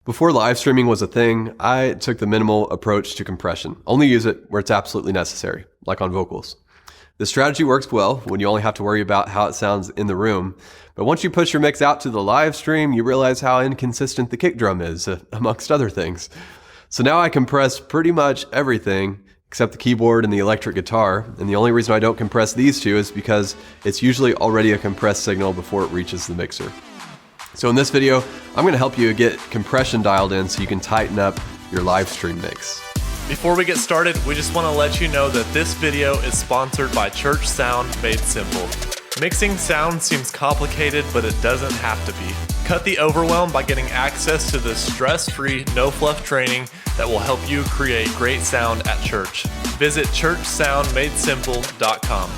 Before live streaming was a thing, I took the minimal approach to compression. Only use it where it's absolutely necessary, like on vocals. The strategy works well when you only have to worry about how it sounds in the room. But once you push your mix out to the live stream, you realize how inconsistent the kick drum is, amongst other things. So now I compress pretty much everything except the keyboard and the electric guitar. And the only reason I don't compress these two is because it's usually already a compressed signal before it reaches the mixer. So in this video, I'm going to help you get compression dialed in so you can tighten up your live stream mix. Before we get started, we just want to let you know that this video is sponsored by Church Sound Made Simple. Mixing sound seems complicated, but it doesn't have to be. Cut the overwhelm by getting access to the stress-free, no-fluff training that will help you create great sound at church. Visit churchsoundmadesimple.com.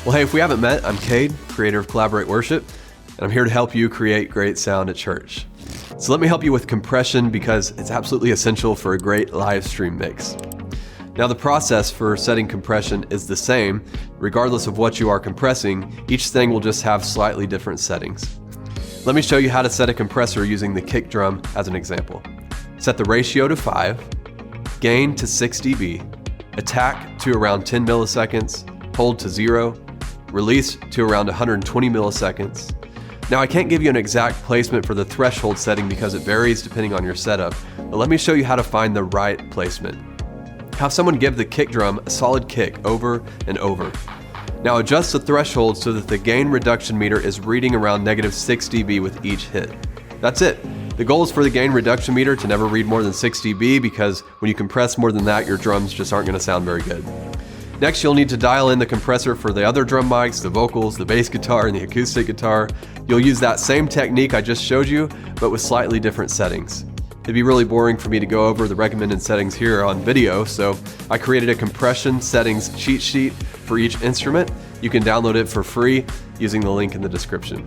Well, hey, if we haven't met, I'm Cade, creator of Collaborate Worship, and I'm here to help you create great sound at church. So let me help you with compression because it's absolutely essential for a great live stream mix. Now the process for setting compression is the same, regardless of what you are compressing. Each thing will just have slightly different settings. Let me show you how to set a compressor using the kick drum as an example. Set the ratio to 5, gain to 6 dB, attack to around 10 milliseconds, hold to 0, release to around 120 milliseconds. Now I can't give you an exact placement for the threshold setting because it varies depending on your setup, but let me show you how to find the right placement. Have someone give the kick drum a solid kick over and over. Now adjust the threshold so that the gain reduction meter is reading around -6 dB with each hit. That's it. The goal is for the gain reduction meter to never read more than 6 dB because when you compress more than that, your drums just aren't going to sound very good. Next, you'll need to dial in the compressor for the other drum mics, the vocals, the bass guitar, and the acoustic guitar. You'll use that same technique I just showed you, but with slightly different settings. It'd be really boring for me to go over the recommended settings here on video, so I created a compression settings cheat sheet for each instrument. You can download it for free using the link in the description.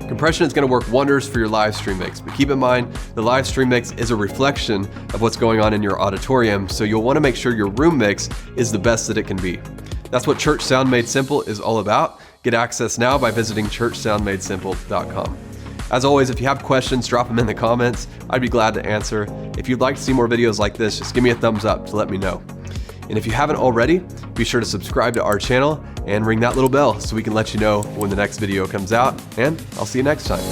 Compression is going to work wonders for your live stream mix, but keep in mind the live stream mix is a reflection of what's going on in your auditorium, so you'll want to make sure your room mix is the best that it can be. That's what Church Sound Made Simple is all about. Get access now by visiting churchsoundmadesimple.com. As always, if you have questions, drop them in the comments. I'd be glad to answer. If you'd like to see more videos like this, just give me a thumbs up to let me know. And if you haven't already, be sure to subscribe to our channel and ring that little bell so we can let you know when the next video comes out. And I'll see you next time.